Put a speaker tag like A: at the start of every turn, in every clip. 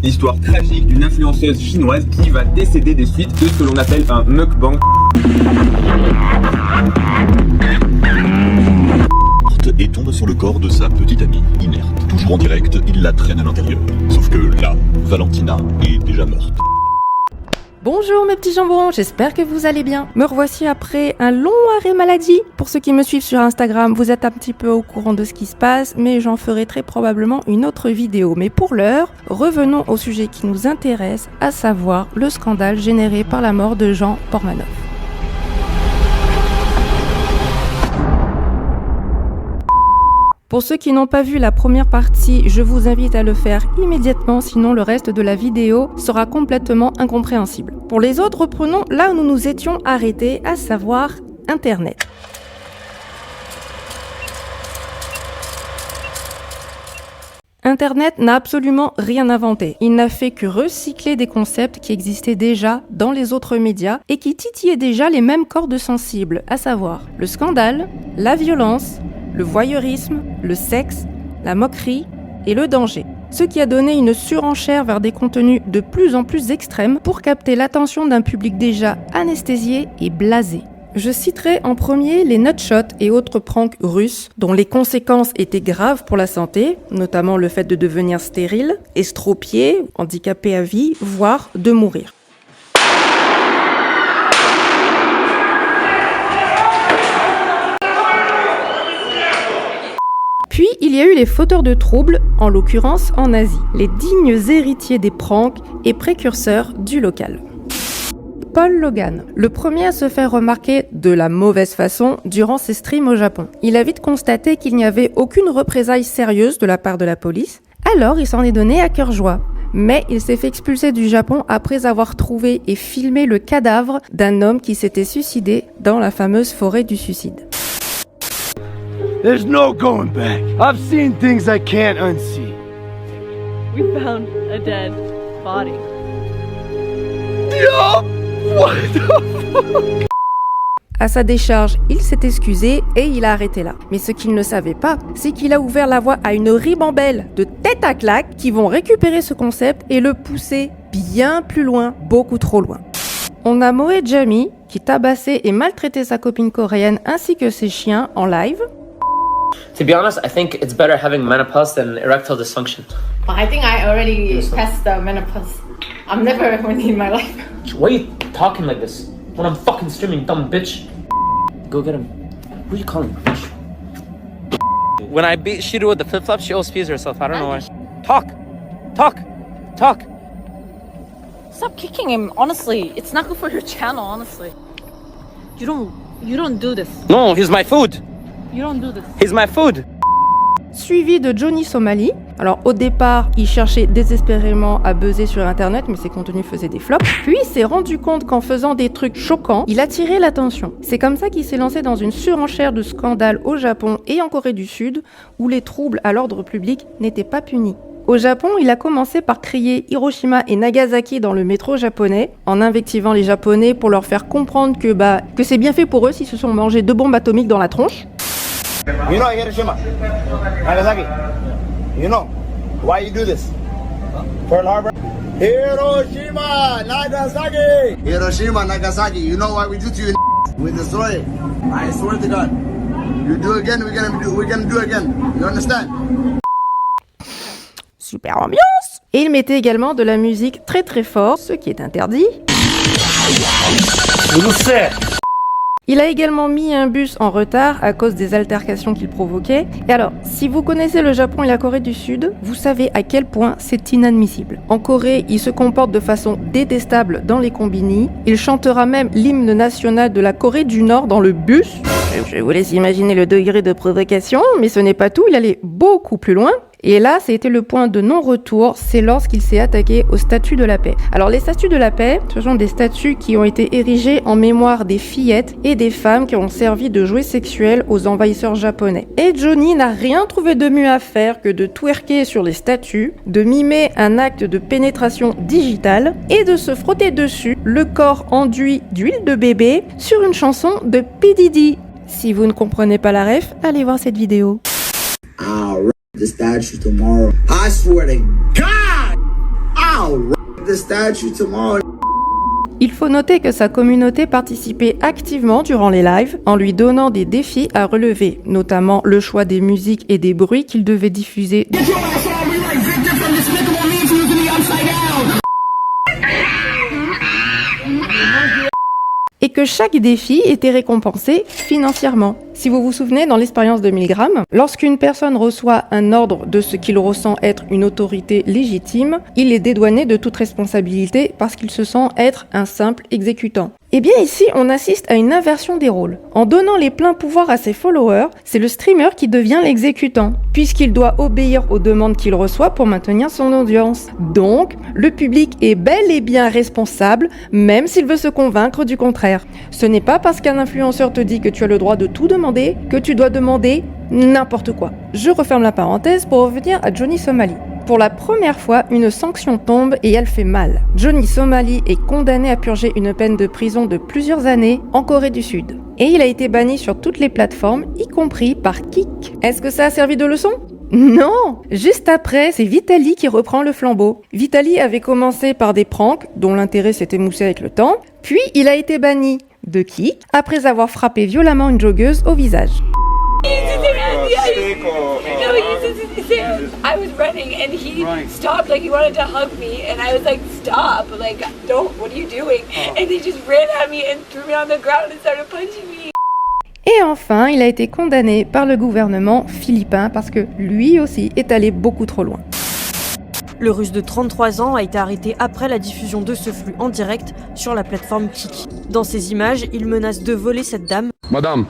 A: L'histoire tragique d'une influenceuse chinoise qui va décéder des suites de ce que l'on appelle un mukbang.
B: Et tombe sur le corps de sa petite amie, inerte. Toujours en direct, il la traîne à l'intérieur. Sauf que là, Valentina est déjà morte.
C: Bonjour mes petits jambons, j'espère que vous allez bien. Me revoici après un long arrêt maladie. Pour ceux qui me suivent sur Instagram, vous êtes un petit peu au courant de ce qui se passe, mais j'en ferai très probablement une autre vidéo. Mais pour l'heure, revenons au sujet qui nous intéresse, à savoir le scandale généré par la mort de Jean Pormanoff. Pour ceux qui n'ont pas vu la première partie, je vous invite à le faire immédiatement, sinon le reste de la vidéo sera complètement incompréhensible. Pour les autres, reprenons là où nous nous étions arrêtés, à savoir Internet. Internet n'a absolument rien inventé. Il n'a fait que recycler des concepts qui existaient déjà dans les autres médias et qui titillaient déjà les mêmes cordes sensibles, à savoir le scandale, la violence, le voyeurisme, le sexe, la moquerie et le danger. Ce qui a donné une surenchère vers des contenus de plus en plus extrêmes pour capter l'attention d'un public déjà anesthésié et blasé. Je citerai en premier les nutshots et autres pranks russes dont les conséquences étaient graves pour la santé, notamment le fait de devenir stérile, estropié, handicapé à vie, voire de mourir. Puis, il y a eu les fauteurs de troubles, en l'occurrence en Asie, les dignes héritiers des pranks et précurseurs du local. Paul Logan, le premier à se faire remarquer de la mauvaise façon durant ses streams au Japon. Il a vite constaté qu'il n'y avait aucune représaille sérieuse de la part de la police, alors il s'en est donné à cœur joie. Mais il s'est fait expulser du Japon après avoir trouvé et filmé le cadavre d'un homme qui s'était suicidé dans la fameuse forêt du suicide.
D: There's no going back. I've seen things I can't unsee.
E: We found a dead body.
D: Yo! What the fuck?
C: À sa décharge, il s'est excusé et il a arrêté là. Mais ce qu'il ne savait pas, c'est qu'il a ouvert la voie à une ribambelle de tête à claque qui vont récupérer ce concept et le pousser bien plus loin, beaucoup trop loin. On a Moe Jami qui tabassait et maltraitait sa copine coréenne ainsi que ses chiens en live.
F: To be honest, I think it's better having menopause than erectile dysfunction.
G: I think I already passed the menopause. I'm never horny in my life.
F: Why are you talking like this? When I'm fucking streaming, dumb bitch. Go get him. Who are you calling, bitch? When I beat Shiru with the flip-flop, she always pees herself. I don't know why. Talk! Talk! Talk!
E: Stop kicking him, honestly. It's not good for your channel, honestly. You don't do this.
F: No, he's my food.
E: You don't do this.
F: He's my food.
C: Suivi de Johnny Somali. Alors au départ, il cherchait désespérément à buzzer sur internet, mais ses contenus faisaient des flops. Puis il s'est rendu compte qu'en faisant des trucs choquants, il attirait l'attention. C'est comme ça qu'il s'est lancé dans une surenchère de scandales au Japon et en Corée du Sud, où les troubles à l'ordre public n'étaient pas punis. Au Japon, il a commencé par crier Hiroshima et Nagasaki dans le métro japonais, en invectivant les Japonais pour leur faire comprendre que c'est bien fait pour eux s'ils se sont mangés 2 bombes atomiques dans la tronche.
D: You know Hiroshima, Nagasaki. You know why you do this? Pearl Harbor. Hiroshima, Nagasaki.
H: Hiroshima, Nagasaki. You know what we do to you? We destroy it. I swear to God. You do again, we're gonna do again. You understand?
C: Super ambiance! Et il mettait également de la musique très très fort, ce qui est interdit. Il a également mis un bus en retard à cause des altercations qu'il provoquait. Et alors, si vous connaissez le Japon et la Corée du Sud, vous savez à quel point c'est inadmissible. En Corée, il se comporte de façon détestable dans les combini. Il chantera même l'hymne national de la Corée du Nord dans le bus. Je vous laisse imaginer le degré de provocation, mais ce n'est pas tout, il allait beaucoup plus loin. Et là, c'était le point de non-retour, c'est lorsqu'il s'est attaqué aux statues de la paix. Alors les statues de la paix, ce sont des statues qui ont été érigées en mémoire des fillettes et des femmes qui ont servi de jouets sexuels aux envahisseurs japonais. Et Johnny n'a rien trouvé de mieux à faire que de twerker sur les statues, de mimer un acte de pénétration digitale et de se frotter dessus, le corps enduit d'huile de bébé, sur une chanson de P. Diddy. Si vous ne comprenez pas la ref, allez voir cette vidéo.
H: the statue tomorrow. I swear to God, I'll the statue tomorrow.
C: Il faut noter que sa communauté participait activement durant les lives en lui donnant des défis à relever, notamment le choix des musiques et des bruits qu'il devait diffuser. Et que chaque défi était récompensé financièrement. Si vous vous souvenez, dans l'expérience de Milgram, lorsqu'une personne reçoit un ordre de ce qu'il ressent être une autorité légitime, il est dédouané de toute responsabilité parce qu'il se sent être un simple exécutant. Eh bien ici, on assiste à une inversion des rôles. En donnant les pleins pouvoirs à ses followers, c'est le streamer qui devient l'exécutant, puisqu'il doit obéir aux demandes qu'il reçoit pour maintenir son audience. Donc, le public est bel et bien responsable, même s'il veut se convaincre du contraire. Ce n'est pas parce qu'un influenceur te dit que tu as le droit de tout demander que tu dois demander n'importe quoi. Je referme la parenthèse pour revenir à Johnny Somali. Pour la première fois, une sanction tombe et elle fait mal. Johnny Somali est condamné à purger une peine de prison de plusieurs années en Corée du Sud. Et il a été banni sur toutes les plateformes, y compris par Kik. Est-ce que ça a servi de leçon ? Non! Juste après, c'est Vitaly qui reprend le flambeau. Vitaly avait commencé par des pranks, dont l'intérêt s'est émoussé avec le temps, puis il a été banni de Kik après avoir frappé violemment une joggeuse au visage.
I: I was running and he stopped, like he wanted to hug me, and I was like, stop, like, don't, what are you doing? And he just ran at me and threw me on the ground and started punching me.
C: Et enfin, il a été condamné par le gouvernement philippin parce que lui aussi est allé beaucoup trop loin.
J: Le Russe de 33 ans a été arrêté après la diffusion de ce flux en direct sur la plateforme Kik. Dans ces images, il menace de voler cette dame.
K: Madame,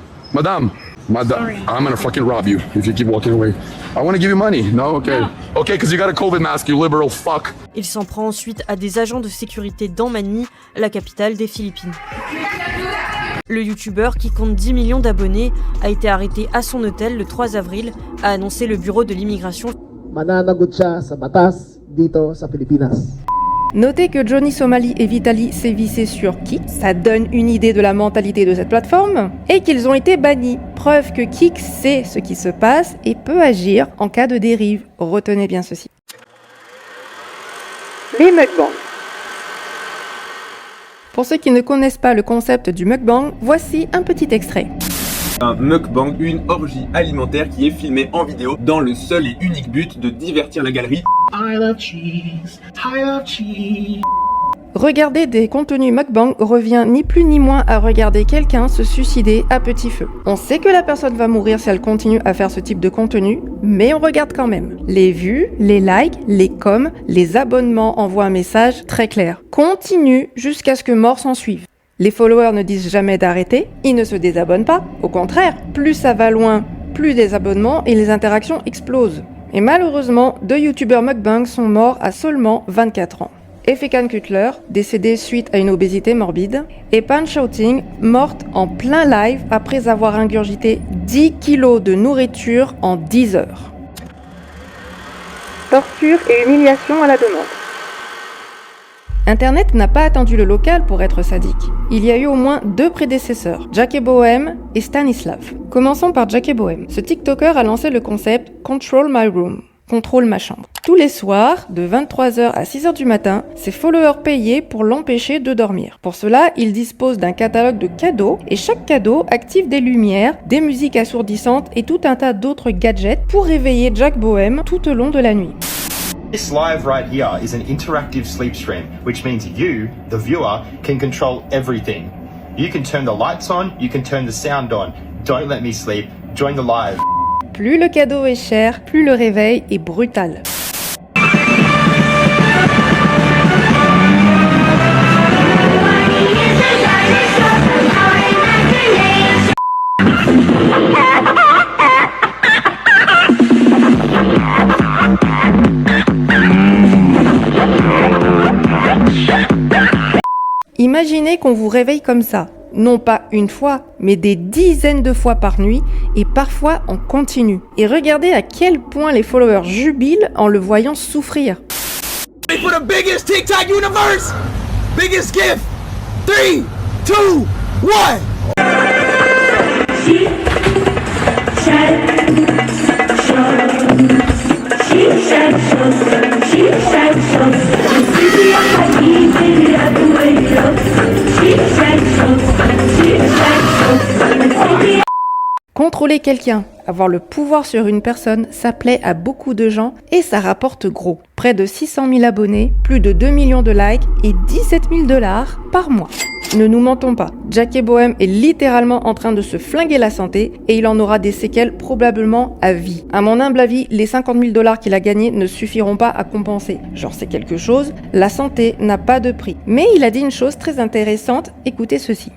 K: I'm gonna fucking rob you if you keep walking away. I wanna give you money. No, okay. No. Okay, because you got a COVID mask, you liberal fuck.
J: Il s'en prend ensuite à des agents de sécurité dans Manille, la capitale des Philippines. Le youtubeur, qui compte 10 millions d'abonnés, a été arrêté à son hôtel le 3 avril, a annoncé le bureau de l'immigration.
L: Mananagot siya sa batas dito sa Pilipinas.
C: Notez que Johnny Somali et Vitaly sévissaient sur Kik, ça donne une idée de la mentalité de cette plateforme, et qu'ils ont été bannis. Preuve que Kik sait ce qui se passe et peut agir en cas de dérive. Retenez bien ceci. Les mukbangs. Pour ceux qui ne connaissent pas le concept du mukbang, voici un petit extrait.
A: Un mukbang, une orgie alimentaire qui est filmée en vidéo dans le seul et unique but de divertir la galerie.
L: I love cheese, I love cheese.
C: Regarder des contenus mukbang revient ni plus ni moins à regarder quelqu'un se suicider à petit feu. On sait que la personne va mourir si elle continue à faire ce type de contenu, mais on regarde quand même. Les vues, les likes, les coms, les abonnements envoient un message très clair. Continue jusqu'à ce que mort s'en suive. Les followers ne disent jamais d'arrêter, ils ne se désabonnent pas. Au contraire, plus ça va loin, plus des abonnements et les interactions explosent. Et malheureusement, 2 youtubeurs mukbang sont morts à seulement 24 ans. Efekan Kutler, décédée suite à une obésité morbide, et Pan Shouting, morte en plein live après avoir ingurgité 10 kilos de nourriture en 10 heures. Torture et humiliation à la demande. Internet n'a pas attendu le local pour être sadique. Il y a eu au moins 2 prédécesseurs, Jack et Bohem et Stanislav. Commençons par Jack et Bohem. Ce TikToker a lancé le concept « Control my room », contrôle ma chambre. Tous les soirs, de 23h à 6h du matin, ses followers payaient pour l'empêcher de dormir. Pour cela, il dispose d'un catalogue de cadeaux et chaque cadeau active des lumières, des musiques assourdissantes et tout un tas d'autres gadgets pour réveiller Jack Bohem tout au long de la nuit.
M: This live right here is an interactive sleep stream, which means you, the viewer, can control everything. You can turn the lights on, you can turn the sound on. Don't let me sleep. Join the live.
C: Plus le cadeau est cher, plus le réveil est brutal. Imaginez qu'on vous réveille comme ça, non pas une fois, mais des dizaines de fois par nuit et parfois en continu. Et regardez à quel point les followers jubilent en le voyant souffrir.
D: For the biggest TikTok universe, biggest gift, 3, 2, 1.
C: Contrôler quelqu'un, avoir le pouvoir sur une personne, ça plaît à beaucoup de gens et ça rapporte gros. Près de 600 000 abonnés, plus de 2 millions de likes et 17 000 $ par mois. Ne nous mentons pas, Jackie Bohem est littéralement en train de se flinguer la santé et il en aura des séquelles probablement à vie. À mon humble avis, les 50 000 $ qu'il a gagnés ne suffiront pas à compenser. Genre c'est quelque chose, la santé n'a pas de prix. Mais il a dit une chose très intéressante, écoutez ceci.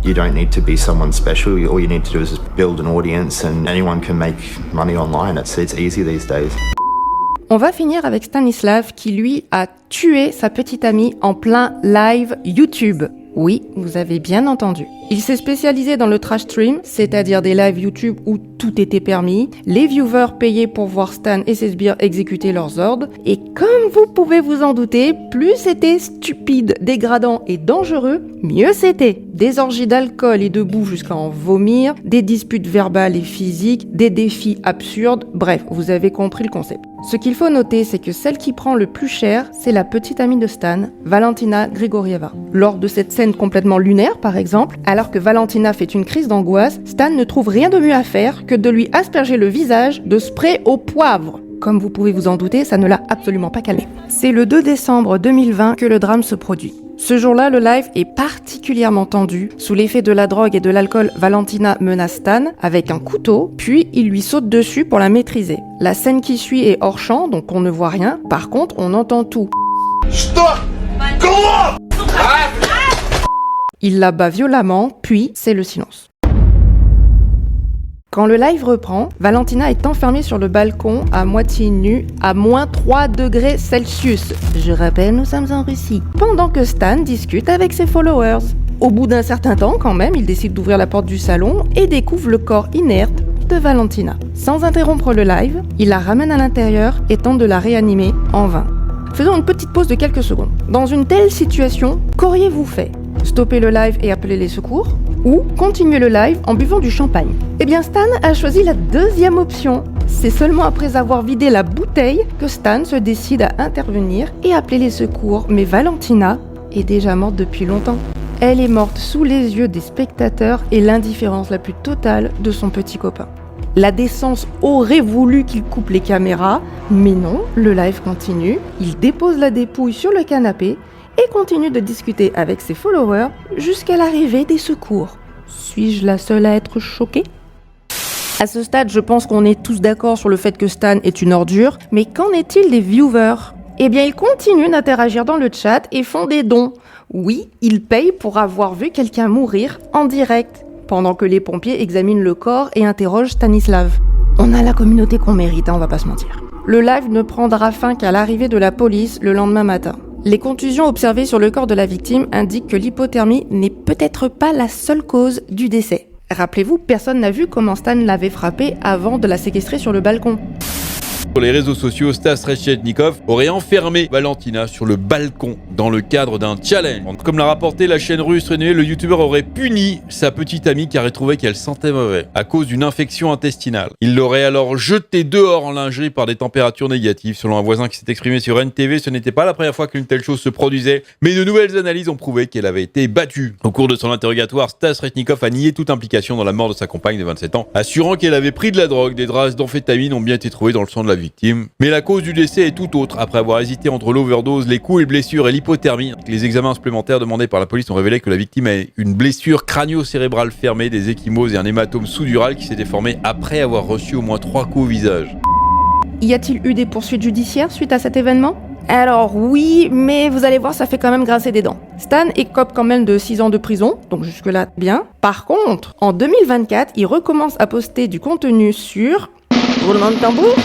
M: You don't need to be someone special. All you need to do is just build an audience and anyone can make money online. It's easy these days.
C: On va finir avec Stanislav qui lui a tué sa petite amie en plein live YouTube. Oui, vous avez bien entendu. Il s'est spécialisé dans le trash stream, c'est-à-dire des lives YouTube où tout était permis. Les viewers payaient pour voir Stan et ses sbires exécuter leurs ordres. Et comme vous pouvez vous en douter, plus c'était stupide, dégradant et dangereux, mieux c'était. Des orgies d'alcool et de boue jusqu'à en vomir, des disputes verbales et physiques, des défis absurdes, bref, vous avez compris le concept. Ce qu'il faut noter, c'est que celle qui prend le plus cher, c'est la petite amie de Stan, Valentina Grigorieva. Lors de cette scène complètement lunaire, par exemple, alors que Valentina fait une crise d'angoisse, Stan ne trouve rien de mieux à faire que de lui asperger le visage de spray au poivre. Comme vous pouvez vous en douter, ça ne l'a absolument pas calmé. C'est le 2 décembre 2020 que le drame se produit. Ce jour-là, le live est particulièrement tendu. Sous l'effet de la drogue et de l'alcool, Valentina menace Stan avec un couteau, puis il lui saute dessus pour la maîtriser. La scène qui suit est hors champ, donc on ne voit rien. Par contre, on entend tout.
H: Stop! Go on!
C: Il la bat violemment, puis c'est le silence. Quand le live reprend, Valentina est enfermée sur le balcon, à moitié nue, à moins 3 degrés Celsius. Je rappelle, nous sommes en Russie. Pendant que Stan discute avec ses followers. Au bout d'un certain temps, quand même, il décide d'ouvrir la porte du salon et découvre le corps inerte de Valentina. Sans interrompre le live, il la ramène à l'intérieur et tente de la réanimer en vain. Faisons une petite pause de quelques secondes. Dans une telle situation, qu'auriez-vous fait ? Stopper le live et appeler les secours ? Ou continuer le live en buvant du champagne ? Eh bien Stan a choisi la deuxième option. C'est seulement après avoir vidé la bouteille que Stan se décide à intervenir et appeler les secours. Mais Valentina est déjà morte depuis longtemps. Elle est morte sous les yeux des spectateurs et l'indifférence la plus totale de son petit copain. La décence aurait voulu qu'il coupe les caméras, mais non, le live continue. Il dépose la dépouille sur le canapé et continue de discuter avec ses followers jusqu'à l'arrivée des secours. Suis-je la seule à être choquée ? À ce stade, je pense qu'on est tous d'accord sur le fait que Stan est une ordure, mais qu'en est-il des viewers ? Eh bien, ils continuent d'interagir dans le chat et font des dons. Oui, ils payent pour avoir vu quelqu'un mourir en direct, pendant que les pompiers examinent le corps et interrogent Stanislav. On a la communauté qu'on mérite, on va pas se mentir. Le live ne prendra fin qu'à l'arrivée de la police le lendemain matin. Les contusions observées sur le corps de la victime indiquent que l'hypothermie n'est peut-être pas la seule cause du décès. Rappelez-vous, personne n'a vu comment Stan l'avait frappée avant de la séquestrer sur le balcon.
N: Sur les réseaux sociaux, Stas Reshetnikov aurait enfermé Valentina sur le balcon dans le cadre d'un challenge. Comme l'a rapporté la chaîne russe Renouée, le youtubeur aurait puni sa petite amie car il trouvait qu'elle sentait mauvais à cause d'une infection intestinale. Il l'aurait alors jetée dehors en lingerie par des températures négatives. Selon un voisin qui s'est exprimé sur NTV, ce n'était pas la première fois qu'une telle chose se produisait, mais de nouvelles analyses ont prouvé qu'elle avait été battue. Au cours de son interrogatoire, Stas Reshetnikov a nié toute implication dans la mort de sa compagne de 27 ans, assurant qu'elle avait pris de la drogue. Des traces d'amphétamine ont bien été trouvées dans le sang de la victime. Mais la cause du décès est tout autre. Après avoir hésité entre l'overdose, les coups et blessures et l'hypothermie, les examens supplémentaires demandés par la police ont révélé que la victime a une blessure crânio-cérébrale fermée, des ecchymoses et un hématome sous-dural qui s'était formé après avoir reçu au moins 3 coups au visage.
C: Y a-t-il eu des poursuites judiciaires suite à cet événement ? Alors oui, mais vous allez voir, ça fait quand même grincer des dents. Stan écope quand même de 6 ans de prison, donc jusque-là, bien. Par contre, en 2024, il recommence à poster du contenu sur... roulement de tambour ?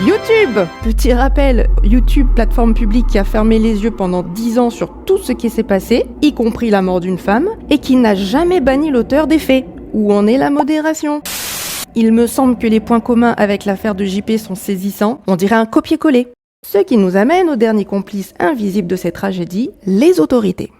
C: YouTube. Petit rappel, YouTube, plateforme publique qui a fermé les yeux pendant 10 ans sur tout ce qui s'est passé, y compris la mort d'une femme, et qui n'a jamais banni l'auteur des faits. Où en est la modération ? Il me semble que les points communs avec l'affaire de JP sont saisissants, on dirait un copier-coller. Ce qui nous amène au dernier complice invisible de cette tragédie, les autorités.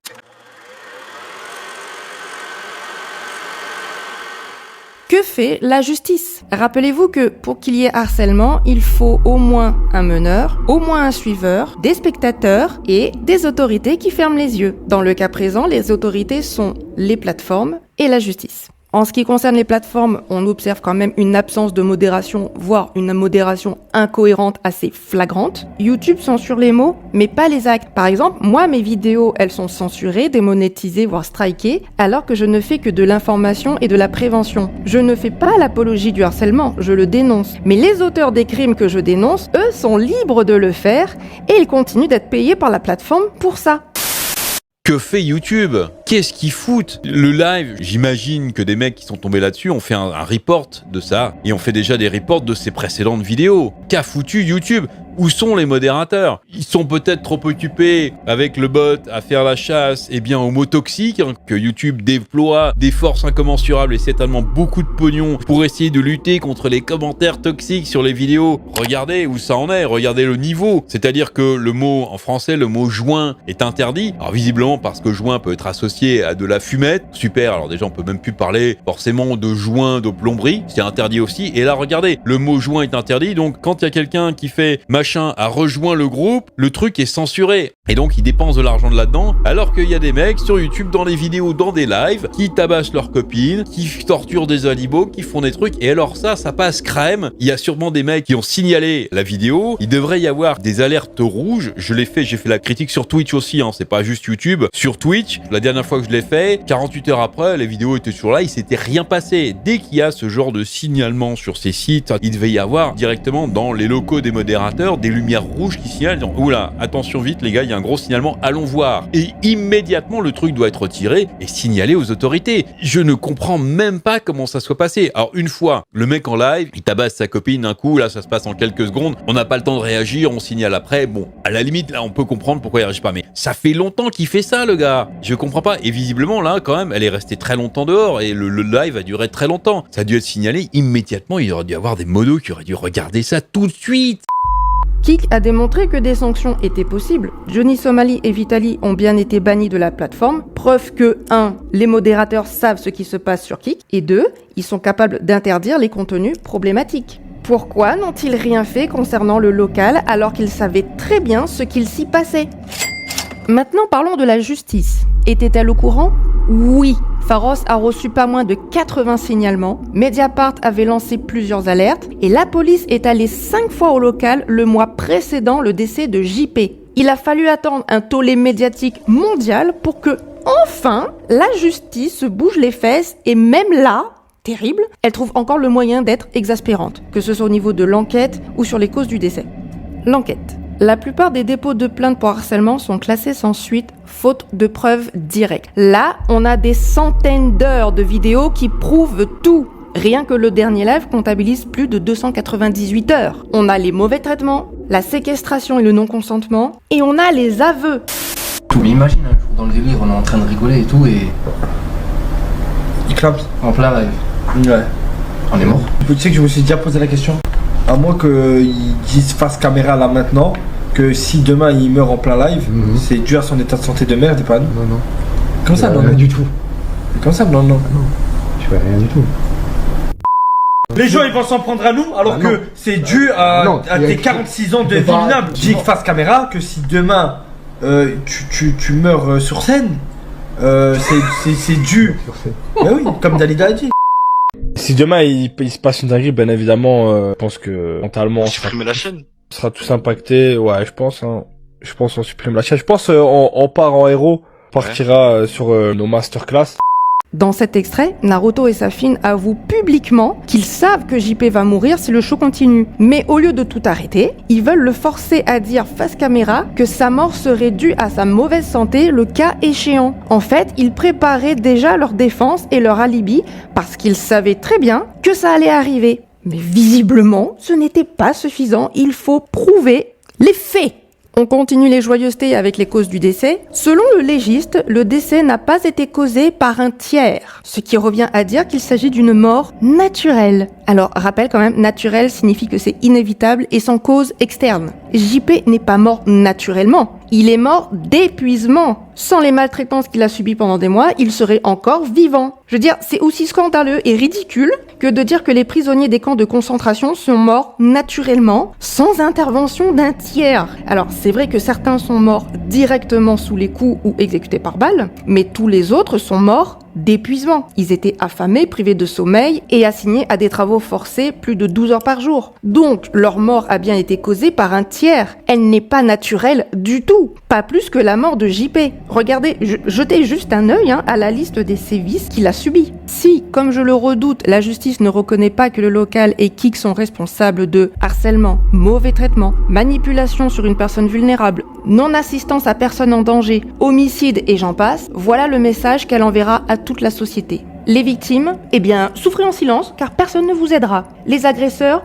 C: Que fait la justice? Rappelez-vous que pour qu'il y ait harcèlement, il faut au moins un meneur, au moins un suiveur, des spectateurs et des autorités qui ferment les yeux. Dans le cas présent, les autorités sont les plateformes et la justice. En ce qui concerne les plateformes, on observe quand même une absence de modération, voire une modération incohérente assez flagrante. YouTube censure les mots, mais pas les actes. Par exemple, moi, mes vidéos, elles sont censurées, démonétisées, voire strikées, alors que je ne fais que de l'information et de la prévention. Je ne fais pas l'apologie du harcèlement, je le dénonce. Mais les auteurs des crimes que je dénonce, eux, sont libres de le faire, et ils continuent d'être payés par la plateforme pour ça.
N: Que fait YouTube? Qu'est-ce qu'ils foutent? Le live, j'imagine que des mecs qui sont tombés là-dessus ont fait un report de ça, et ont fait déjà des reports de ses précédentes vidéos. Qu'a foutu YouTube? Où sont les modérateurs? Ils sont peut-être trop occupés avec le bot à faire la chasse aux mots toxiques, que YouTube déploie des forces incommensurables et certainement beaucoup de pognon pour essayer de lutter contre les commentaires toxiques sur les vidéos. Regardez où ça en est, regardez le niveau. C'est-à-dire que le mot, en français, le mot joint est interdit. Alors visiblement parce que joint peut être associé à de la fumette. Super, alors déjà on peut même plus parler forcément de joint de plomberie, c'est interdit aussi. Et là regardez, le mot joint est interdit, donc quand il y a quelqu'un qui fait machin a rejoint le groupe, le truc est censuré. Et donc ils dépensent de l'argent de là-dedans, alors qu'il y a des mecs sur YouTube, dans des vidéos, dans des lives, qui tabassent leurs copines, qui torturent des animaux, qui font des trucs. Et alors ça passe crème. Il y a sûrement des mecs qui ont signalé la vidéo. Il devrait y avoir des alertes rouges. J'ai fait la critique sur Twitch aussi, c'est pas juste YouTube. Sur Twitch, la dernière fois que je l'ai fait, 48 heures après, les vidéos étaient sur là, il s'était rien passé. Dès qu'il y a ce genre de signalement sur ces sites, il devait y avoir directement dans les locaux des modérateurs des lumières rouges qui signalent, disant, oula, attention vite les gars, il y a un gros signalement, allons voir. Et immédiatement, le truc doit être retiré et signalé aux autorités. Je ne comprends même pas comment ça soit passé. Alors, une fois, le mec en live, il tabasse sa copine d'un coup, là, ça se passe en quelques secondes, on n'a pas le temps de réagir, on signale après, bon, à la limite, là, on peut comprendre pourquoi il réagit pas, mais ça fait longtemps qu'il fait ça, le gars. Je comprends pas. Et visiblement, là, quand même, elle est restée très longtemps dehors et le live a duré très longtemps. Ça a dû être signalé immédiatement, il aurait dû y avoir des modos qui auraient dû regarder ça tout de suite.
C: Kik a démontré que des sanctions étaient possibles. Johnny Somali et Vitaly ont bien été bannis de la plateforme. Preuve que 1. Les modérateurs savent ce qui se passe sur Kik. Et 2. Ils sont capables d'interdire les contenus problématiques. Pourquoi n'ont-ils rien fait concernant le local alors qu'ils savaient très bien ce qu'il s'y passait? Maintenant parlons de la justice. Était-elle au courant? Oui. Pharos a reçu pas moins de 80 signalements, Mediapart avait lancé plusieurs alertes et la police est allée 5 fois au local le mois précédant le décès de JP. Il a fallu attendre un tollé médiatique mondial pour que, enfin, la justice se bouge les fesses et même là, terrible, elle trouve encore le moyen d'être exaspérante, que ce soit au niveau de l'enquête ou sur les causes du décès. L'enquête. La plupart des dépôts de plainte pour harcèlement sont classés sans suite, faute de preuves directes. Là, on a des centaines d'heures de vidéos qui prouvent tout. Rien que le dernier live comptabilise plus de 298 heures. On a les mauvais traitements, la séquestration et le non-consentement, et on a les aveux.
O: Mais imagine un jour dans le délire, on est en train de rigoler et tout, et... il clappe en plein live.
P: Ouais.
O: On est mort.
P: Tu sais que je me suis déjà posé la question. À moins qu'ils disent face caméra là maintenant, que si demain il meurt en plein live, c'est dû à son état de santé de merde et pas nous.
O: Non.
P: Comme ça, non.
O: Rien du tout.
P: Comme ça, non.
O: Je fais rien du tout.
P: Les gens ils vont s'en prendre à nous alors que c'est dû à tes 46 ans de vie minable. Dis face caméra que si demain tu meurs sur scène, c'est dû. Mais oui, comme Dalida a dit. Si demain il se passe une dinguerie, bien évidemment, je pense que mentalement on
B: supprimer la chaîne.
P: Sera tous impactés. Ouais, je pense. Je pense qu'on supprime la chaîne. Je pense on part en héros, on partira sur nos masterclass.
C: Dans cet extrait, Naruto et Safin avouent publiquement qu'ils savent que JP va mourir si le show continue. Mais au lieu de tout arrêter, ils veulent le forcer à dire face caméra que sa mort serait due à sa mauvaise santé le cas échéant. En fait, ils préparaient déjà leur défense et leur alibi parce qu'ils savaient très bien que ça allait arriver. Mais visiblement, ce n'était pas suffisant, il faut prouver les faits. On continue les joyeusetés avec les causes du décès. Selon le légiste, le décès n'a pas été causé par un tiers, ce qui revient à dire qu'il s'agit d'une mort naturelle. Alors, rappel quand même, naturel signifie que c'est inévitable et sans cause externe. JP n'est pas mort naturellement, Il est mort d'épuisement. Sans les maltraitances qu'il a subies pendant des mois, il serait encore vivant. Je veux dire, c'est aussi scandaleux et ridicule que de dire que les prisonniers des camps de concentration sont morts naturellement, sans intervention d'un tiers. Alors, c'est vrai que certains sont morts directement sous les coups ou exécutés par balle, mais tous les autres sont morts d'épuisement. Ils étaient affamés, privés de sommeil et assignés à des travaux forcés plus de 12 heures par jour. Donc, leur mort a bien été causée par un tiers. Elle n'est pas naturelle du tout. Pas plus que la mort de JP. Regardez, jetez juste un œil à la liste des sévices qu'il a subis. Si, comme je le redoute, la justice ne reconnaît pas que le local et Kik sont responsables de harcèlement, mauvais traitement, manipulation sur une personne vulnérable, non-assistance à personne en danger, homicide et j'en passe, voilà le message qu'elle enverra à toute la société. Les victimes, eh bien, souffrez en silence car personne ne vous aidera. Les agresseurs,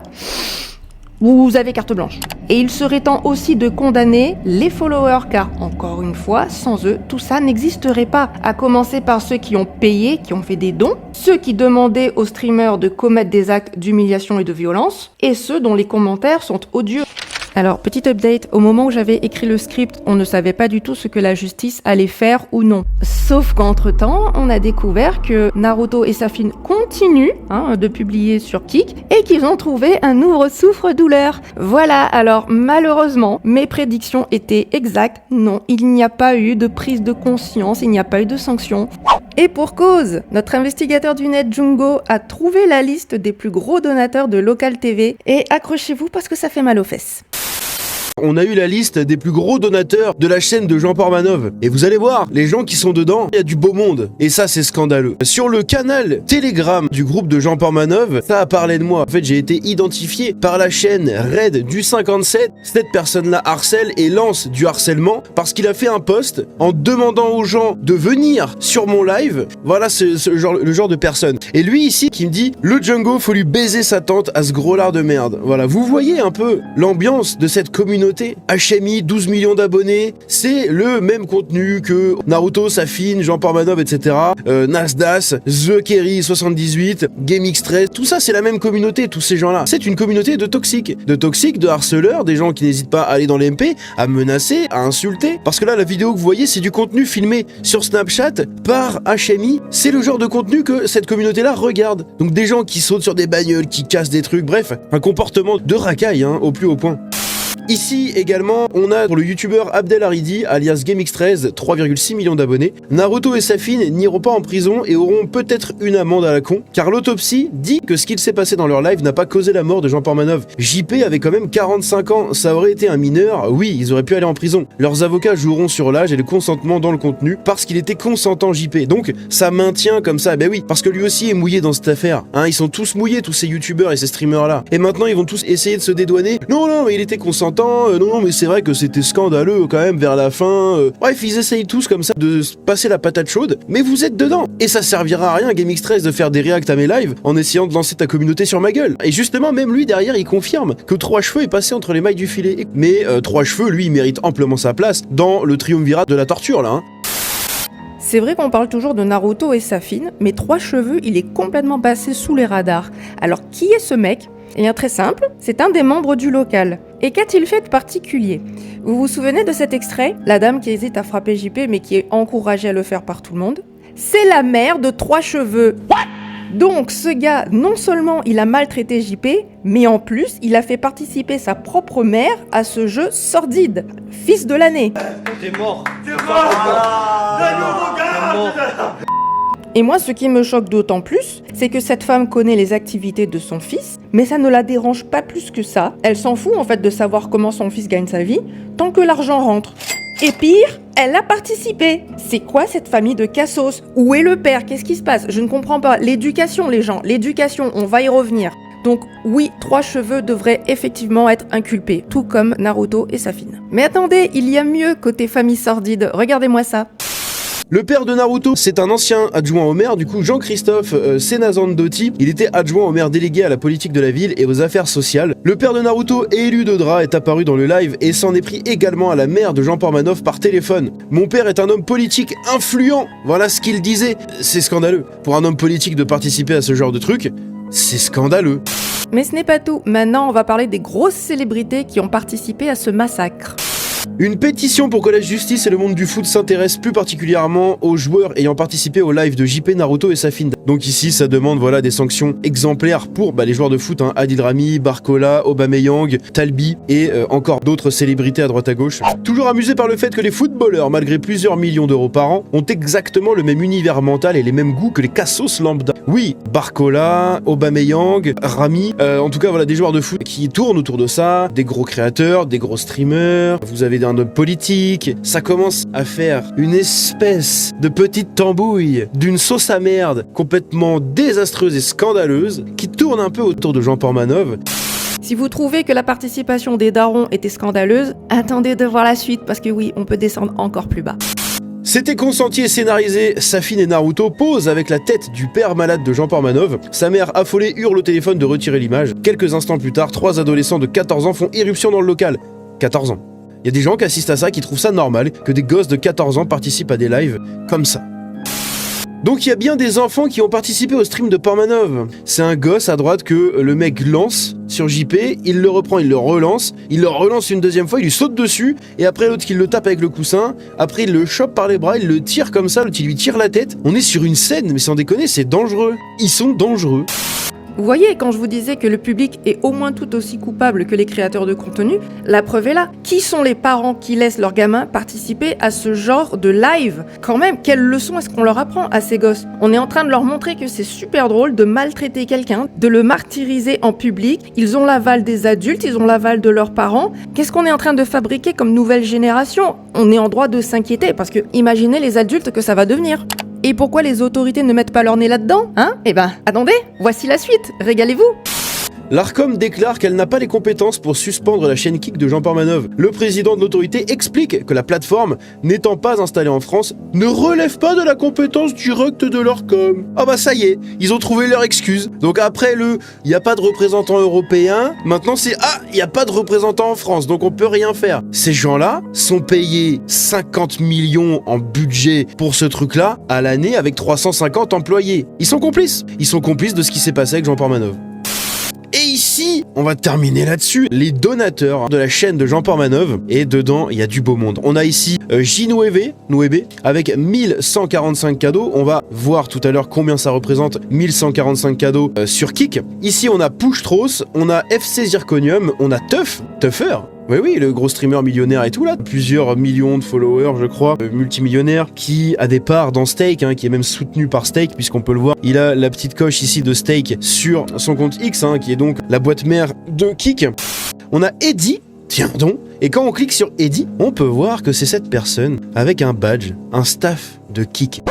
C: vous avez carte blanche. Et il serait temps aussi de condamner les followers car, encore une fois, sans eux, tout ça n'existerait pas. À commencer par ceux qui ont payé, qui ont fait des dons, ceux qui demandaient aux streamers de commettre des actes d'humiliation et de violence, et ceux dont les commentaires sont odieux. Alors, petit update, au moment où j'avais écrit le script, on ne savait pas du tout ce que la justice allait faire ou non. Sauf qu'entre-temps, on a découvert que Naruto et Safin continuent de publier sur Kik et qu'ils ont trouvé un ouvre-souffre-douleur. Voilà, alors malheureusement, mes prédictions étaient exactes. Non, il n'y a pas eu de prise de conscience, il n'y a pas eu de sanction. Et pour cause, notre investigateur du net Jungo a trouvé la liste des plus gros donateurs de Local TV et accrochez-vous parce que ça fait mal aux fesses.
Q: On a eu la liste des plus gros donateurs de la chaîne de Jean Portmanov. Et vous allez voir, les gens qui sont dedans, il y a du beau monde. Et ça, c'est scandaleux. Sur le canal Telegram du groupe de Jean Portmanov, ça a parlé de moi. En fait, j'ai été identifié par la chaîne Red du 57. Cette personne-là harcèle et lance du harcèlement parce qu'il a fait un post en demandant aux gens de venir sur mon live. Voilà le genre de personne. Et lui ici qui me dit, le Django, faut lui baiser sa tante à ce gros lard de merde. Voilà, vous voyez un peu l'ambiance de cette communauté. HMI, 12 millions d'abonnés, c'est le même contenu que Naruto, Safin, Jean Portmanov, etc. Nasdas, The Kerry 78, GameX13, tout ça c'est la même communauté, tous ces gens-là. C'est une communauté de toxiques, de harceleurs, des gens qui n'hésitent pas à aller dans les MP, à menacer, à insulter. Parce que là, la vidéo que vous voyez, c'est du contenu filmé sur Snapchat par HMI. C'est le genre de contenu que cette communauté-là regarde. Donc des gens qui sautent sur des bagnoles, qui cassent des trucs, bref, un comportement de racaille, au plus haut point. Ici également, on a pour le youtubeur Abdel Haridi, alias GameX13, 3,6 millions d'abonnés. Naruto et Safin n'iront pas en prison et auront peut-être une amende à la con, car l'autopsie dit que ce qu'il s'est passé dans leur live n'a pas causé la mort de Jean Portmanov. JP avait quand même 45 ans, ça aurait été un mineur, oui, ils auraient pu aller en prison. Leurs avocats joueront sur l'âge et le consentement dans le contenu, parce qu'il était consentant JP. Donc, ça maintient comme ça, oui, parce que lui aussi est mouillé dans cette affaire. Ils sont tous mouillés, tous ces youtubeurs et ces streamers-là. Et maintenant, ils vont tous essayer de se dédouaner. Non, mais il était consentant. Non, mais c'est vrai que c'était scandaleux quand même vers la fin. Bref, ils essayent tous comme ça de se passer la patate chaude, mais vous êtes dedans. Et ça servira à rien, GameX13, de faire des reacts à mes lives en essayant de lancer ta communauté sur ma gueule. Et justement, même lui derrière, il confirme que 3 cheveux est passé entre les mailles du filet. Mais 3 cheveux, lui, il mérite amplement sa place dans le triumvirat de la torture, là.
C: C'est vrai qu'on parle toujours de Naruto et Safin, mais 3 cheveux, il est complètement passé sous les radars. Alors, qui est ce mec ? Eh bien, très simple, c'est un des membres du local. Et qu'a-t-il fait de particulier ? Vous vous souvenez de cet extrait ? La dame qui hésite à frapper JP, mais qui est encouragée à le faire par tout le monde. C'est la mère de 3 cheveux. What ? Donc, ce gars, non seulement il a maltraité JP, mais en plus, il a fait participer sa propre mère à ce jeu sordide. Fils de l'année.
P: T'es mort.
C: Et moi, ce qui me choque d'autant plus, c'est que cette femme connaît les activités de son fils, mais ça ne la dérange pas plus que ça. Elle s'en fout en fait de savoir comment son fils gagne sa vie, tant que l'argent rentre. Et pire, elle a participé. C'est quoi cette famille de cassos ? Où est le père ? Qu'est-ce qui se passe ? Je ne comprends pas. L'éducation, les gens, l'éducation, on va y revenir. Donc oui, 3 cheveux devraient effectivement être inculpés, tout comme Naruto et Safin. Mais attendez, il y a mieux côté famille sordide. Regardez-moi ça.
Q: Le père de Naruto, c'est un ancien adjoint au maire, du coup Jean-Christophe Senazandotti. Il était adjoint au maire délégué à la politique de la ville et aux affaires sociales. Le père de Naruto, élu de Dra, est apparu dans le live et s'en est pris également à la mère de Jean Portmanov par téléphone. Mon père est un homme politique influent, voilà ce qu'il disait. C'est scandaleux. Pour un homme politique de participer à ce genre de truc, c'est scandaleux.
C: Mais ce n'est pas tout. Maintenant, on va parler des grosses célébrités qui ont participé à ce massacre.
Q: Une pétition pour que la justice et le monde du foot s'intéressent plus particulièrement aux joueurs ayant participé au live de JP, Naruto et Safin. Donc ici, ça demande voilà des sanctions exemplaires pour les joueurs de foot, Adil Rami, Barcola, Aubameyang, Talbi et encore d'autres célébrités à droite à gauche. Toujours amusé par le fait que les footballeurs, malgré plusieurs millions d'euros par an, ont exactement le même univers mental et les mêmes goûts que les cassos lambda. Oui, Barcola, Aubameyang, Rami, en tout cas voilà des joueurs de foot qui tournent autour de ça, des gros créateurs, des gros streamers, vous avez un homme politique, ça commence à faire une espèce de petite tambouille d'une sauce à merde complètement désastreuse et scandaleuse qui tourne un peu autour de Jean Portmanov.
C: Si vous trouvez que la participation des darons était scandaleuse, attendez de voir la suite parce que oui, on peut descendre encore plus bas.
Q: C'était consenti et scénarisé, Safin et Naruto posent avec la tête du père malade de Jean Portmanov. Sa mère affolée hurle au téléphone de retirer l'image. Quelques instants plus tard, 3 adolescents de 14 ans font irruption dans le local. 14 ans. Il y a des gens qui assistent à ça, qui trouvent ça normal, que des gosses de 14 ans participent à des lives comme ça. Donc il y a bien des enfants qui ont participé au stream de Portmanov. C'est un gosse à droite que le mec lance sur JP, il le reprend, il le relance une deuxième fois, il lui saute dessus, et après l'autre qui le tape avec le coussin, après il le chope par les bras, il le tire comme ça, l'autre il lui tire la tête. On est sur une scène, mais sans déconner, c'est dangereux. Ils sont dangereux.
C: Vous voyez, quand je vous disais que le public est au moins tout aussi coupable que les créateurs de contenu, la preuve est là. Qui sont les parents qui laissent leurs gamins participer à ce genre de live? Quand même, quelle leçon est-ce qu'on leur apprend à ces gosses? On est en train de leur montrer que c'est super drôle de maltraiter quelqu'un, de le martyriser en public. Ils ont l'aval des adultes, ils ont l'aval de leurs parents. Qu'est-ce qu'on est en train de fabriquer comme nouvelle génération? On est en droit de s'inquiéter parce que imaginez les adultes que ça va devenir. Et pourquoi les autorités ne mettent pas leur nez là-dedans, hein? Eh ben, attendez, voici la suite, régalez-vous!
Q: L'Arcom déclare qu'elle n'a pas les compétences pour suspendre la chaîne Kik de Jean Portmanov. Le président de l'autorité explique que la plateforme, n'étant pas installée en France, ne relève pas de la compétence directe de l'Arcom. Ah bah ça y est, ils ont trouvé leur excuse. Donc après il n'y a pas de représentant européen, maintenant c'est il n'y a pas de représentant en France, donc on peut rien faire. Ces gens-là sont payés 50 millions en budget pour ce truc-là à l'année avec 350 employés. Ils sont complices de ce qui s'est passé avec Jean Portmanov. Et ici, on va terminer là-dessus, les donateurs de la chaîne de Jean Portmanov, et dedans, il y a du beau monde. On a ici J-Nueve, avec 1145 cadeaux. On va voir tout à l'heure combien ça représente, 1145 cadeaux sur Kik. Ici, on a Pushtros, on a FC Zirconium, on a Tuffer. Oui, le gros streamer millionnaire et tout là, plusieurs millions de followers je crois, multimillionnaire, qui a des parts dans Stake, qui est même soutenu par Stake puisqu'on peut le voir. Il a la petite coche ici de Stake sur son compte X, qui est donc la boîte mère de Kik. On a Eddie, tiens donc, et quand on clique sur Eddie, on peut voir que c'est cette personne avec un badge, un staff de Kik.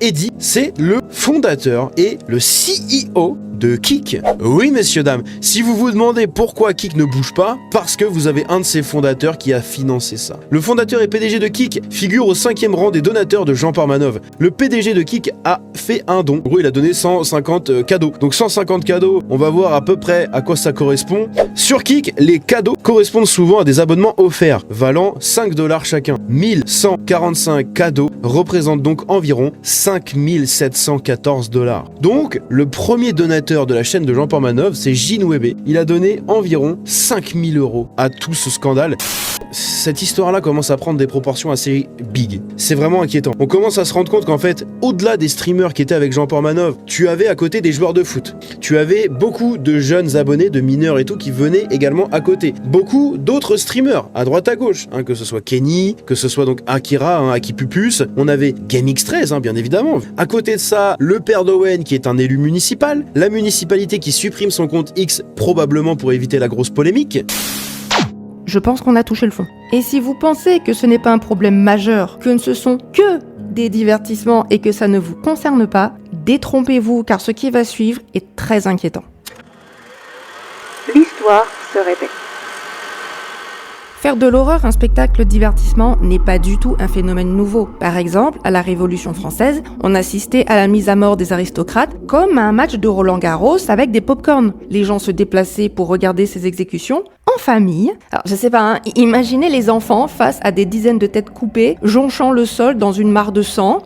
Q: Eddie, c'est le fondateur et le CEO de Kik. Oui, messieurs, dames, si vous vous demandez pourquoi Kik ne bouge pas, parce que vous avez un de ses fondateurs qui a financé ça. Le fondateur et PDG de Kik figure au 5e rang des donateurs de Jean Portmanov. Le PDG de Kik a fait un don. En gros, il a donné 150 cadeaux. Donc 150 cadeaux, on va voir à peu près à quoi ça correspond. Sur Kik, les cadeaux correspondent souvent à des abonnements offerts, valant 5$ chacun. 1145 cadeaux représentent donc environ 5714 $. Donc, le premier donateur de la chaîne de Jean Portmanov, c'est J-Nueve. Il a donné environ 5000 € à tout ce scandale. Cette histoire-là commence à prendre des proportions assez big. C'est vraiment inquiétant. On commence à se rendre compte qu'en fait, au-delà des streamers qui étaient avec Jean Portmanov, tu avais à côté des joueurs de foot. Tu avais beaucoup de jeunes abonnés, de mineurs et tout, qui venaient également à côté. Beaucoup d'autres streamers, à droite à gauche, que ce soit Kenny, que ce soit donc Akira, Akipupus. On avait GameX13, bien évidemment. À côté de ça, le père d'Owen, qui est un élu municipal. La municipalité qui supprime son compte X, probablement pour éviter la grosse polémique.
C: Je pense qu'on a touché le fond. Et si vous pensez que ce n'est pas un problème majeur, que ce sont que des divertissements et que ça ne vous concerne pas, détrompez-vous car ce qui va suivre est très inquiétant. L'histoire se répète. Faire de l'horreur un spectacle divertissement n'est pas du tout un phénomène nouveau. Par exemple, à la Révolution française, on assistait à la mise à mort des aristocrates comme à un match de Roland-Garros avec des pop-corn. Les gens se déplaçaient pour regarder ces exécutions en famille. Alors, je sais pas, imaginez les enfants face à des dizaines de têtes coupées, jonchant le sol dans une mare de sang.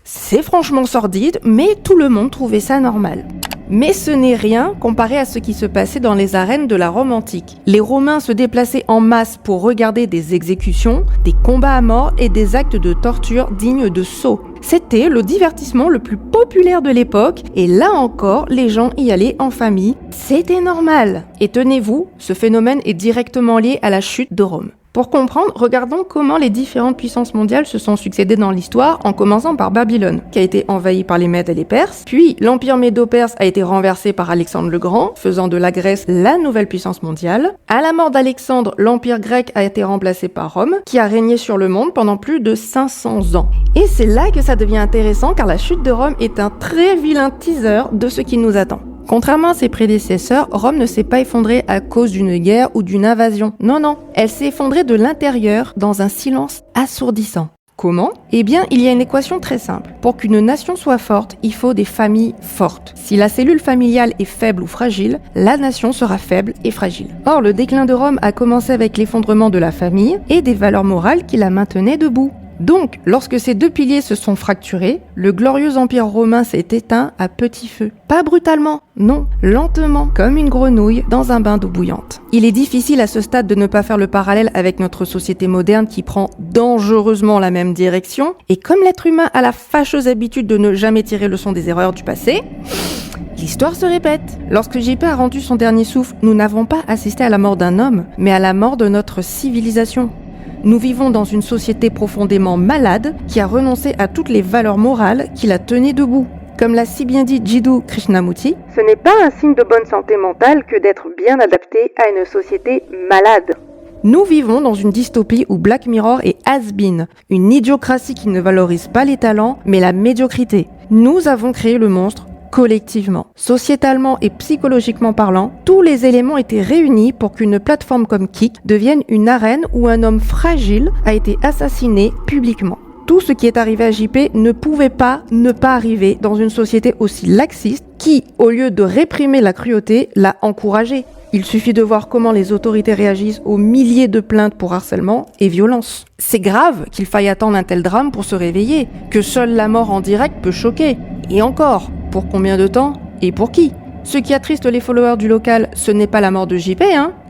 C: C'est franchement sordide, mais tout le monde trouvait ça normal. Mais ce n'est rien comparé à ce qui se passait dans les arènes de la Rome antique. Les Romains se déplaçaient en masse pour regarder des exécutions, des combats à mort et des actes de torture dignes de Sceaux. C'était le divertissement le plus populaire de l'époque et là encore, les gens y allaient en famille. C'était normal. Et tenez-vous, ce phénomène est directement lié à la chute de Rome. Pour comprendre, regardons comment les différentes puissances mondiales se sont succédées dans l'histoire, en commençant par Babylone, qui a été envahie par les Mèdes et les Perses, puis l'empire médo-perse a été renversé par Alexandre le Grand, faisant de la Grèce la nouvelle puissance mondiale. À la mort d'Alexandre, l'empire grec a été remplacé par Rome, qui a régné sur le monde pendant plus de 500 ans. Et c'est là que ça devient intéressant, car la chute de Rome est un très vilain teaser de ce qui nous attend. Contrairement à ses prédécesseurs, Rome ne s'est pas effondrée à cause d'une guerre ou d'une invasion. Non, elle s'est effondrée de l'intérieur dans un silence assourdissant. Comment ? Eh bien, il y a une équation très simple. Pour qu'une nation soit forte, il faut des familles fortes. Si la cellule familiale est faible ou fragile, la nation sera faible et fragile. Or, le déclin de Rome a commencé avec l'effondrement de la famille et des valeurs morales qui la maintenaient debout. Donc, lorsque ces deux piliers se sont fracturés, le glorieux empire romain s'est éteint à petit feu. Pas brutalement, non, lentement, comme une grenouille dans un bain d'eau bouillante. Il est difficile à ce stade de ne pas faire le parallèle avec notre société moderne qui prend dangereusement la même direction, et comme l'être humain a la fâcheuse habitude de ne jamais tirer leçon des erreurs du passé, l'histoire se répète. Lorsque JP a rendu son dernier souffle, nous n'avons pas assisté à la mort d'un homme, mais à la mort de notre civilisation. Nous vivons dans une société profondément malade qui a renoncé à toutes les valeurs morales qui la tenaient debout. Comme l'a si bien dit Jiddu Krishnamurti, ce n'est pas un signe de bonne santé mentale que d'être bien adapté à une société malade. Nous vivons dans une dystopie où Black Mirror est has-been, une idiocratie qui ne valorise pas les talents, mais la médiocrité. Nous avons créé le monstre collectivement. Sociétalement et psychologiquement parlant, tous les éléments étaient réunis pour qu'une plateforme comme Kik devienne une arène où un homme fragile a été assassiné publiquement. Tout ce qui est arrivé à JP ne pouvait pas ne pas arriver dans une société aussi laxiste qui, au lieu de réprimer la cruauté, l'a encouragée. Il suffit de voir comment les autorités réagissent aux milliers de plaintes pour harcèlement et violence. C'est grave qu'il faille attendre un tel drame pour se réveiller, que seule la mort en direct peut choquer. Et encore, pour combien de temps et pour qui ? Ce qui attriste les followers du local, ce n'est pas la mort de JP,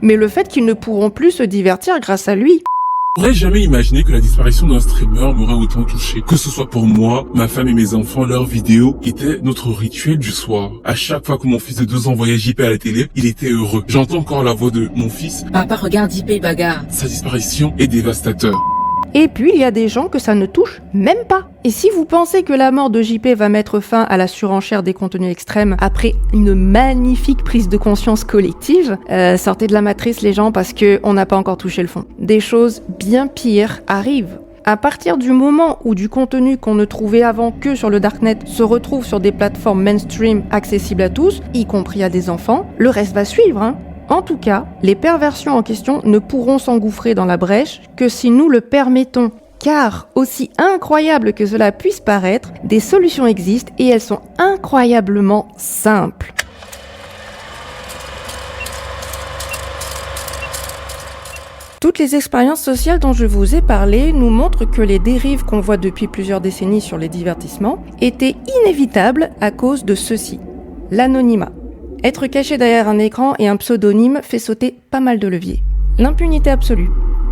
C: mais le fait qu'ils ne pourront plus se divertir grâce à lui.
R: J'aurais jamais imaginé que la disparition d'un streamer m'aurait autant touché. Que ce soit pour moi, ma femme et mes enfants, leurs vidéos étaient notre rituel du soir. À chaque fois que mon fils de 2 ans voyait JP à la télé, il était heureux. J'entends encore la voix de mon fils.
S: Papa, regarde JP bagarre.
R: Sa disparition est dévastateur.
C: Et puis, il y a des gens que ça ne touche même pas. Et si vous pensez que la mort de JP va mettre fin à la surenchère des contenus extrêmes après une magnifique prise de conscience collective, sortez de la matrice les gens parce qu'on n'a pas encore touché le fond. Des choses bien pires arrivent. À partir du moment où du contenu qu'on ne trouvait avant que sur le darknet se retrouve sur des plateformes mainstream accessibles à tous, y compris à des enfants, le reste va suivre, En tout cas, les perversions en question ne pourront s'engouffrer dans la brèche que si nous le permettons. Car, aussi incroyable que cela puisse paraître, des solutions existent et elles sont incroyablement simples. Toutes les expériences sociales dont je vous ai parlé nous montrent que les dérives qu'on voit depuis plusieurs décennies sur les divertissements étaient inévitables à cause de ceci. L'anonymat. Être caché derrière un écran et un pseudonyme fait sauter pas mal de leviers. L'impunité absolue,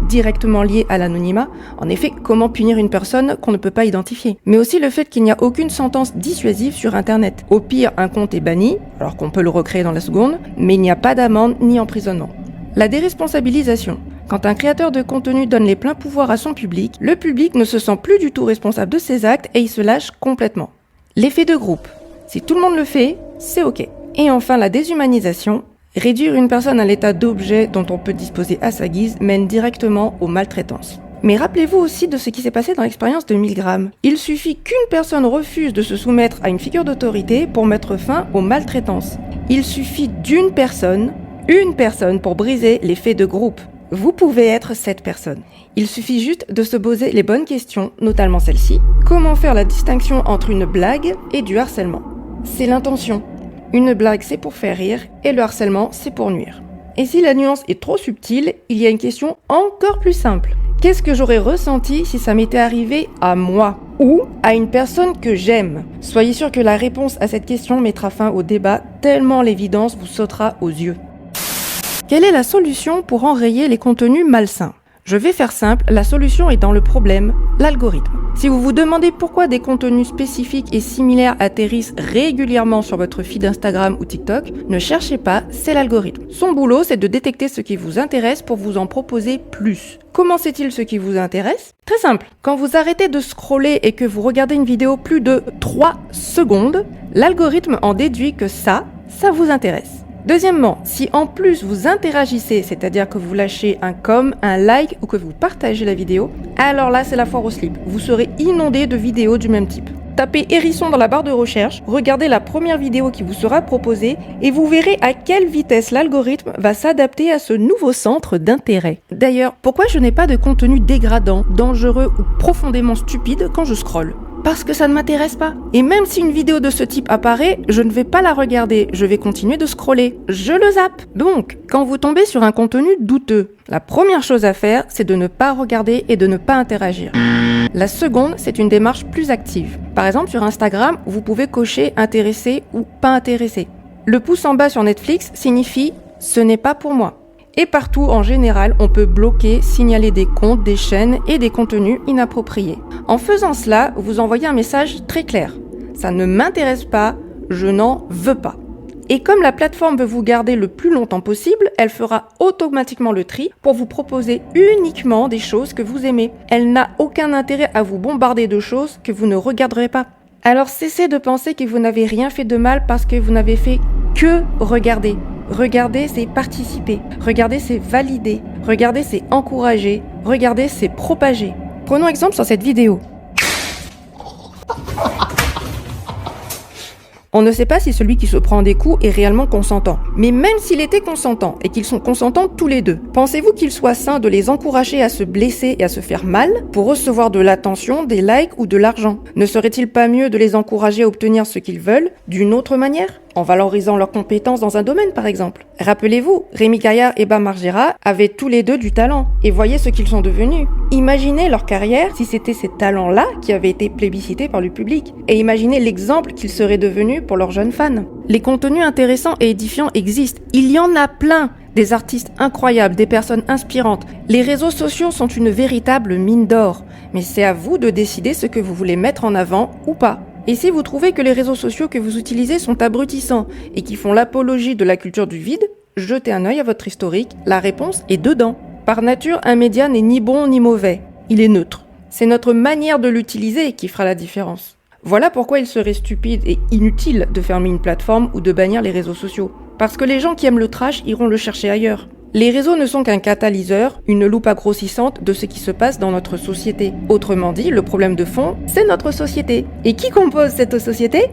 C: directement liée à l'anonymat. En effet, comment punir une personne qu'on ne peut pas identifier ? Mais aussi le fait qu'il n'y a aucune sentence dissuasive sur Internet. Au pire, un compte est banni, alors qu'on peut le recréer dans la seconde, mais il n'y a pas d'amende ni emprisonnement. La déresponsabilisation. Quand un créateur de contenu donne les pleins pouvoirs à son public, le public ne se sent plus du tout responsable de ses actes et il se lâche complètement. L'effet de groupe. Si tout le monde le fait, c'est ok. Et enfin, la déshumanisation. Réduire une personne à l'état d'objet dont on peut disposer à sa guise mène directement aux maltraitances. Mais rappelez-vous aussi de ce qui s'est passé dans l'expérience de Milgram. Il suffit qu'une personne refuse de se soumettre à une figure d'autorité pour mettre fin aux maltraitances. Il suffit d'une personne pour briser l'effet de groupe. Vous pouvez être cette personne. Il suffit juste de se poser les bonnes questions, notamment celle-ci. Comment faire la distinction entre une blague et du harcèlement ? C'est l'intention. Une blague, c'est pour faire rire, et le harcèlement, c'est pour nuire. Et si la nuance est trop subtile, il y a une question encore plus simple. Qu'est-ce que j'aurais ressenti si ça m'était arrivé à moi ? ou à une personne que j'aime? Soyez sûr que la réponse à cette question mettra fin au débat tellement l'évidence vous sautera aux yeux. Quelle est la solution pour enrayer les contenus malsains? Je vais faire simple, la solution est dans le problème, l'algorithme. Si vous vous demandez pourquoi des contenus spécifiques et similaires atterrissent régulièrement sur votre feed Instagram ou TikTok, ne cherchez pas, c'est l'algorithme. Son boulot, c'est de détecter ce qui vous intéresse pour vous en proposer plus. Comment sait-il ce qui vous intéresse? Très simple. Quand vous arrêtez de scroller et que vous regardez une vidéo plus de 3 secondes, l'algorithme en déduit que ça vous intéresse. Deuxièmement, si en plus vous interagissez, c'est-à-dire que vous lâchez un com, un like ou que vous partagez la vidéo, alors là c'est la foire au slip. Vous serez inondé de vidéos du même type. Tapez hérisson dans la barre de recherche, regardez la première vidéo qui vous sera proposée et vous verrez à quelle vitesse l'algorithme va s'adapter à ce nouveau centre d'intérêt. D'ailleurs, pourquoi je n'ai pas de contenu dégradant, dangereux ou profondément stupide quand je scrolle? Parce que ça ne m'intéresse pas. Et même si une vidéo de ce type apparaît, je ne vais pas la regarder, je vais continuer de scroller. Je le zappe. Donc, quand vous tombez sur un contenu douteux, la première chose à faire, c'est de ne pas regarder et de ne pas interagir. La seconde, c'est une démarche plus active. Par exemple, sur Instagram, vous pouvez cocher intéressé ou pas intéressé. Le pouce en bas sur Netflix signifie « ce n'est pas pour moi ». Et partout, en général, on peut bloquer, signaler des comptes, des chaînes et des contenus inappropriés. En faisant cela, vous envoyez un message très clair. Ça ne m'intéresse pas, je n'en veux pas. Et comme la plateforme veut vous garder le plus longtemps possible, elle fera automatiquement le tri pour vous proposer uniquement des choses que vous aimez. Elle n'a aucun intérêt à vous bombarder de choses que vous ne regarderez pas. Alors cessez de penser que vous n'avez rien fait de mal parce que vous n'avez fait que regarder. Regarder, c'est participer. Regarder, c'est valider. Regarder, c'est encourager. Regarder, c'est propager. Prenons exemple sur cette vidéo. On ne sait pas si celui qui se prend des coups est réellement consentant. Mais même s'il était consentant et qu'ils sont consentants tous les deux, pensez-vous qu'il soit sain de les encourager à se blesser et à se faire mal pour recevoir de l'attention, des likes ou de l'argent? Ne serait-il pas mieux de les encourager à obtenir ce qu'ils veulent d'une autre manière? En valorisant leurs compétences dans un domaine par exemple. Rappelez-vous, Rémi Gaillard et Bam Margera avaient tous les deux du talent et voyez ce qu'ils sont devenus. Imaginez leur carrière si c'était ces talents-là qui avaient été plébiscités par le public et imaginez l'exemple qu'ils seraient devenus pour leurs jeunes fans. Les contenus intéressants et édifiants existent, il y en a plein. Des artistes incroyables, des personnes inspirantes. Les réseaux sociaux sont une véritable mine d'or, mais c'est à vous de décider ce que vous voulez mettre en avant ou pas. Et si vous trouvez que les réseaux sociaux que vous utilisez sont abrutissants et qui font l'apologie de la culture du vide, jetez un œil à votre historique, la réponse est dedans. Par nature, un média n'est ni bon ni mauvais, il est neutre. C'est notre manière de l'utiliser qui fera la différence. Voilà pourquoi il serait stupide et inutile de fermer une plateforme ou de bannir les réseaux sociaux. Parce que les gens qui aiment le trash iront le chercher ailleurs. Les réseaux ne sont qu'un catalyseur, une loupe grossissante de ce qui se passe dans notre société. Autrement dit, le problème de fond, c'est notre société. Et qui compose cette société?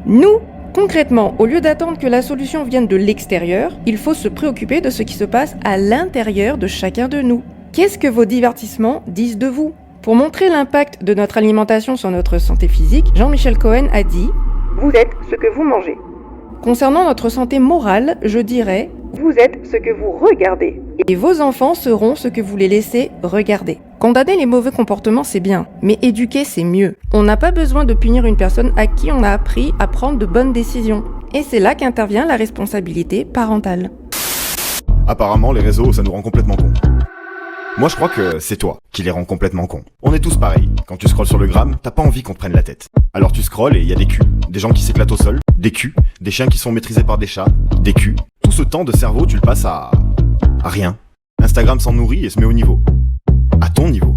C: Nous! Concrètement, au lieu d'attendre que la solution vienne de l'extérieur, il faut se préoccuper de ce qui se passe à l'intérieur de chacun de nous. Qu'est-ce que vos divertissements disent de vous? Pour montrer l'impact de notre alimentation sur notre santé physique, Jean-Michel Cohen a dit « Vous êtes ce que vous mangez ». Concernant notre santé morale, je dirais « Vous êtes ce que vous regardez ». Et vos enfants seront ce que vous les laissez regarder. Condamner les mauvais comportements, c'est bien, mais éduquer, c'est mieux. On n'a pas besoin de punir une personne à qui on a appris à prendre de bonnes décisions. Et c'est là qu'intervient la responsabilité parentale.
B: Apparemment, les réseaux, ça nous rend complètement cons. Moi, je crois que c'est toi qui les rend complètement cons. On est tous pareils. Quand tu scrolles sur le gramme, t'as pas envie qu'on te prenne la tête. Alors tu scrolles et il y a des culs, des gens qui s'éclatent au sol, des culs, des chiens qui sont maîtrisés par des chats, des culs. Tout ce temps de cerveau, tu le passes à rien. Instagram s'en nourrit et se met au niveau. À ton niveau.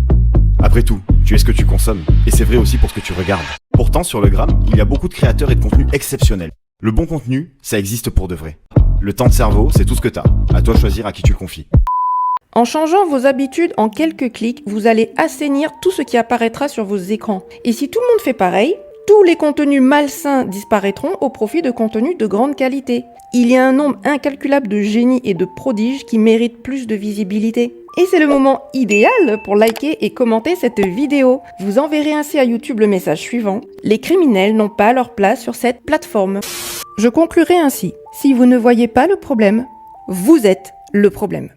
B: Après tout, tu es ce que tu consommes. Et c'est vrai aussi pour ce que tu regardes. Pourtant, sur le gramme, il y a beaucoup de créateurs et de contenus exceptionnels. Le bon contenu, ça existe pour de vrai. Le temps de cerveau, c'est tout ce que t'as. À toi de choisir à qui tu le confies.
C: En changeant vos habitudes en quelques clics, vous allez assainir tout ce qui apparaîtra sur vos écrans. Et si tout le monde fait pareil, tous les contenus malsains disparaîtront au profit de contenus de grande qualité. Il y a un nombre incalculable de génies et de prodiges qui méritent plus de visibilité. Et c'est le moment idéal pour liker et commenter cette vidéo. Vous enverrez ainsi à YouTube le message suivant. Les criminels n'ont pas leur place sur cette plateforme. Je conclurai ainsi. Si vous ne voyez pas le problème, vous êtes le problème.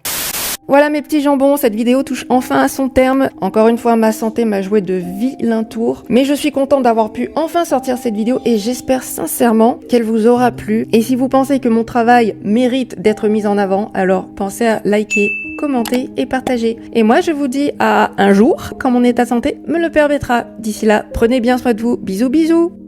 C: Voilà mes petits jambons, cette vidéo touche enfin à son terme. Encore une fois, ma santé m'a joué de vilains tours. Mais je suis contente d'avoir pu enfin sortir cette vidéo et j'espère sincèrement qu'elle vous aura plu. Et si vous pensez que mon travail mérite d'être mis en avant, alors pensez à liker, commenter et partager. Et moi, je vous dis à un jour, quand mon état de santé me le permettra. D'ici là, prenez bien soin de vous. Bisous bisous.